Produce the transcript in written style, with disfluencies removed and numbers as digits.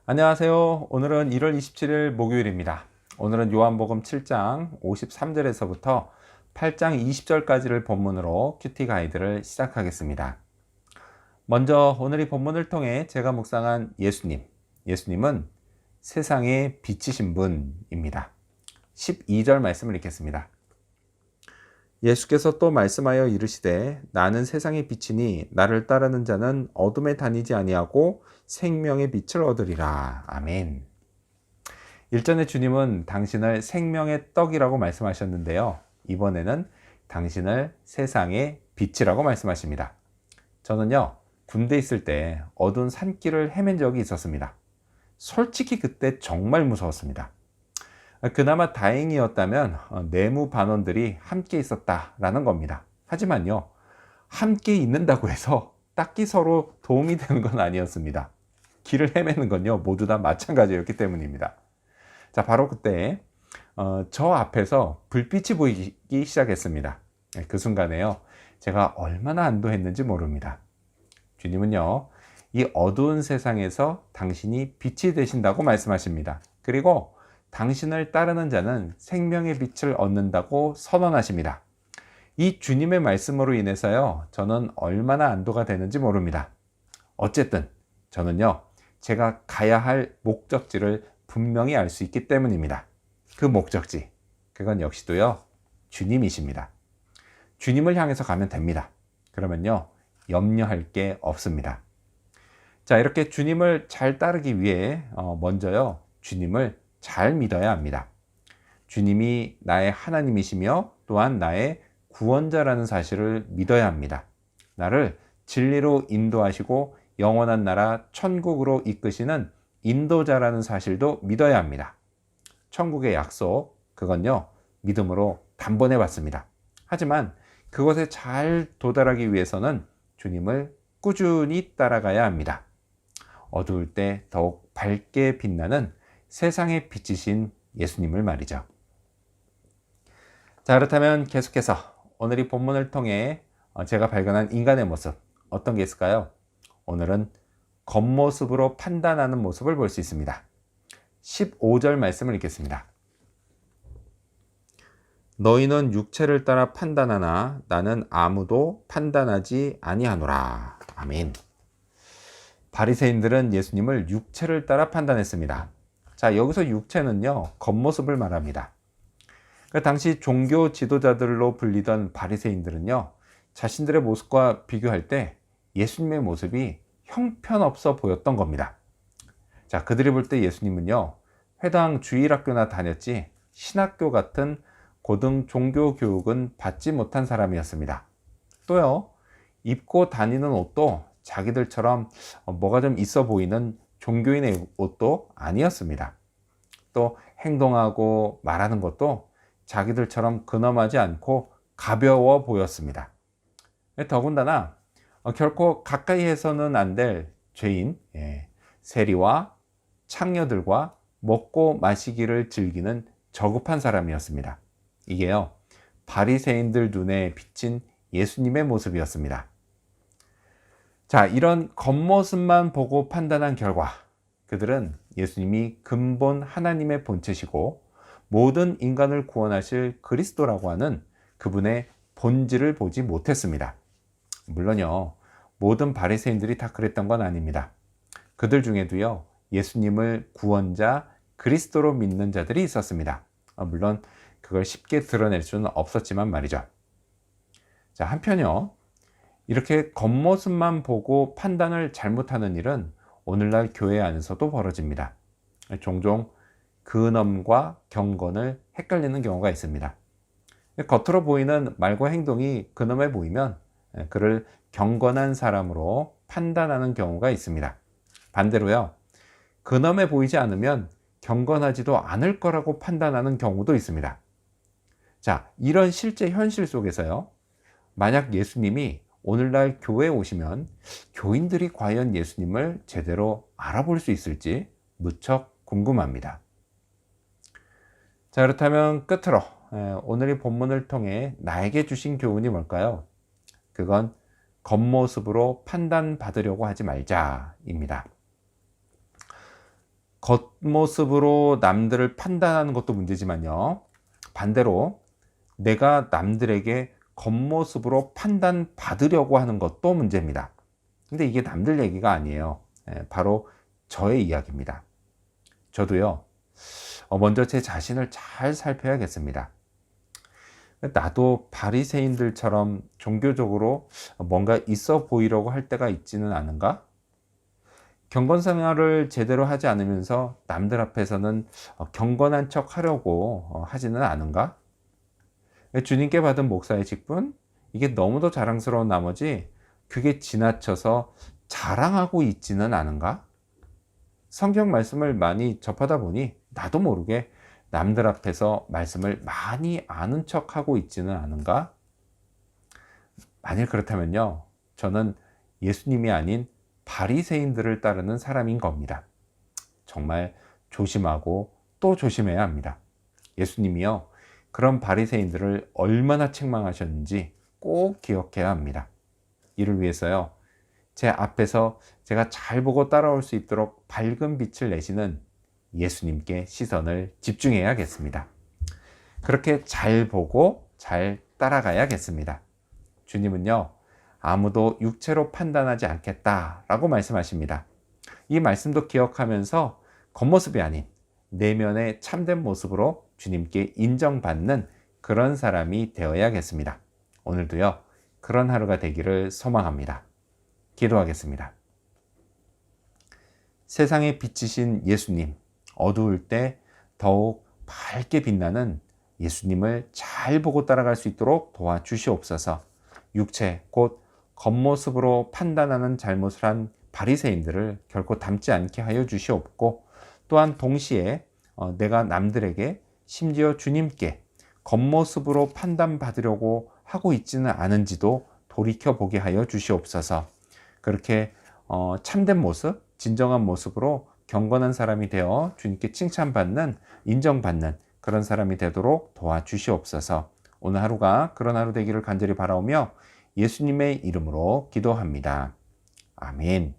안녕하세요. 오늘은 1월 27일 목요일입니다. 오늘은 요한복음 7장 53절에서부터 8장 20절까지를 본문으로 큐티 가이드를 시작하겠습니다. 먼저 오늘 이 본문을 통해 제가 묵상한 예수님은 세상의 빛이신 분입니다. 12절 말씀을 읽겠습니다. 예수께서 또 말씀하여 이르시되 나는 세상의 빛이니 나를 따르는 자는 어둠에 다니지 아니하고 생명의 빛을 얻으리라. 아멘. 일전에 주님은 당신을 생명의 떡이라고 말씀하셨는데요. 이번에는 당신을 세상의 빛이라고 말씀하십니다. 저는요, 군대 있을 때 어두운 산길을 헤맨 적이 있었습니다. 솔직히 그때 정말 무서웠습니다. 그나마 다행이었다면 내무 반원들이 함께 있었다라는 겁니다. 하지만요, 함께 있는다고 해서 딱히 서로 도움이 되는 건 아니었습니다. 길을 헤매는 건요, 모두 다 마찬가지였기 때문입니다. 자, 바로 그때 저 앞에서 불빛이 보이기 시작했습니다. 그 순간에요, 제가 얼마나 안도했는지 모릅니다. 주님은요, 이 어두운 세상에서 당신이 빛이 되신다고 말씀하십니다. 그리고 당신을 따르는 자는 생명의 빛을 얻는다고 선언하십니다. 이 주님의 말씀으로 인해서요, 저는 얼마나 안도가 되는지 모릅니다. 어쨌든 저는요, 제가 가야 할 목적지를 분명히 알 수 있기 때문입니다. 그 목적지, 그건 역시도요, 주님이십니다. 주님을 향해서 가면 됩니다. 그러면요, 염려할 게 없습니다. 자, 이렇게 주님을 잘 따르기 위해 먼저요, 주님을 잘 믿어야 합니다. 주님이 나의 하나님이시며 또한 나의 구원자라는 사실을 믿어야 합니다. 나를 진리로 인도하시고 영원한 나라 천국으로 이끄시는 인도자라는 사실도 믿어야 합니다. 천국의 약속, 그건요, 믿음으로 단번에 받습니다. 하지만 그것에 잘 도달하기 위해서는 주님을 꾸준히 따라가야 합니다. 어두울 때 더욱 밝게 빛나는 세상의 빛이신 예수님을 말이죠. 자, 그렇다면 계속해서 오늘 이 본문을 통해 제가 발견한 인간의 모습, 어떤 게 있을까요? 오늘은 겉모습으로 판단하는 모습을 볼 수 있습니다. 15절 말씀을 읽겠습니다. 너희는 육체를 따라 판단하나 나는 아무도 판단하지 아니하노라. 아멘. 바리새인들은 예수님을 육체를 따라 판단했습니다. 자, 여기서 육체는요, 겉모습을 말합니다. 그 당시 종교 지도자들로 불리던 바리새인들은요, 자신들의 모습과 비교할 때 예수님의 모습이 형편없어 보였던 겁니다. 자, 그들이 볼 때 예수님은요, 회당 주일학교나 다녔지 신학교 같은 고등 종교 교육은 받지 못한 사람이었습니다. 또요, 입고 다니는 옷도 자기들처럼 뭐가 좀 있어 보이는 종교인의 옷도 아니었습니다. 또 행동하고 말하는 것도 자기들처럼 근엄하지 않고 가벼워 보였습니다. 더군다나 결코 가까이 해서는 안 될 죄인, 세리와 창녀들과 먹고 마시기를 즐기는 저급한 사람이었습니다. 이게요, 바리새인들 눈에 비친 예수님의 모습이었습니다. 자, 이런 겉모습만 보고 판단한 결과 그들은 예수님이 근본 하나님의 본체시고 모든 인간을 구원하실 그리스도라고 하는 그분의 본질을 보지 못했습니다. 물론요, 모든 바리새인들이 다 그랬던 건 아닙니다. 그들 중에도요, 예수님을 구원자 그리스도로 믿는 자들이 있었습니다. 물론 그걸 쉽게 드러낼 수는 없었지만 말이죠. 자, 한편요, 이렇게 겉모습만 보고 판단을 잘못하는 일은 오늘날 교회 안에서도 벌어집니다. 종종 근엄과 경건을 헷갈리는 경우가 있습니다. 겉으로 보이는 말과 행동이 근엄해 보이면 그를 경건한 사람으로 판단하는 경우가 있습니다. 반대로요, 근엄해 보이지 않으면 경건하지도 않을 거라고 판단하는 경우도 있습니다. 자, 이런 실제 현실 속에서요, 만약 예수님이 오늘날 교회에 오시면 교인들이 과연 예수님을 제대로 알아볼 수 있을지 무척 궁금합니다. 자, 그렇다면 끝으로 오늘 이 본문을 통해 나에게 주신 교훈이 뭘까요? 그건 겉모습으로 판단받으려고 하지 말자입니다. 겉모습으로 남들을 판단하는 것도 문제지만요. 반대로 내가 남들에게 겉모습으로 판단받으려고 하는 것도 문제입니다. 근데 이게 남들 얘기가 아니에요. 바로 저의 이야기입니다. 저도요, 먼저 제 자신을 잘 살펴야겠습니다. 나도 바리새인들처럼 종교적으로 뭔가 있어 보이려고 할 때가 있지는 않은가? 경건 생활을 제대로 하지 않으면서 남들 앞에서는 경건한 척 하려고 하지는 않은가? 주님께 받은 목사의 직분, 이게 너무도 자랑스러운 나머지 그게 지나쳐서 자랑하고 있지는 않은가? 성경 말씀을 많이 접하다 보니 나도 모르게 남들 앞에서 말씀을 많이 아는 척하고 있지는 않은가? 만일 그렇다면요, 저는 예수님이 아닌 바리새인들을 따르는 사람인 겁니다. 정말 조심하고 또 조심해야 합니다. 예수님이요, 그런 바리새인들을 얼마나 책망하셨는지 꼭 기억해야 합니다. 이를 위해서요, 제 앞에서 제가 잘 보고 따라올 수 있도록 밝은 빛을 내시는 예수님께 시선을 집중해야겠습니다. 그렇게 잘 보고 잘 따라가야겠습니다. 주님은요, 아무도 육체로 판단하지 않겠다라고 말씀하십니다. 이 말씀도 기억하면서 겉모습이 아닌 내면의 참된 모습으로 주님께 인정받는 그런 사람이 되어야겠습니다. 오늘도요, 그런 하루가 되기를 소망합니다. 기도하겠습니다. 세상의 빛이신 예수님, 어두울 때 더욱 밝게 빛나는 예수님을 잘 보고 따라갈 수 있도록 도와주시옵소서. 육체, 곧 겉모습으로 판단하는 잘못을 한 바리새인들을 결코 닮지 않게 하여 주시옵고, 또한 동시에 내가 남들에게, 심지어 주님께 겉모습으로 판단받으려고 하고 있지는 않은지도 돌이켜보게 하여 주시옵소서. 그렇게 참된 모습, 진정한 모습으로 경건한 사람이 되어 주님께 칭찬받는, 인정받는 그런 사람이 되도록 도와주시옵소서. 오늘 하루가 그런 하루 되기를 간절히 바라오며 예수님의 이름으로 기도합니다. 아멘.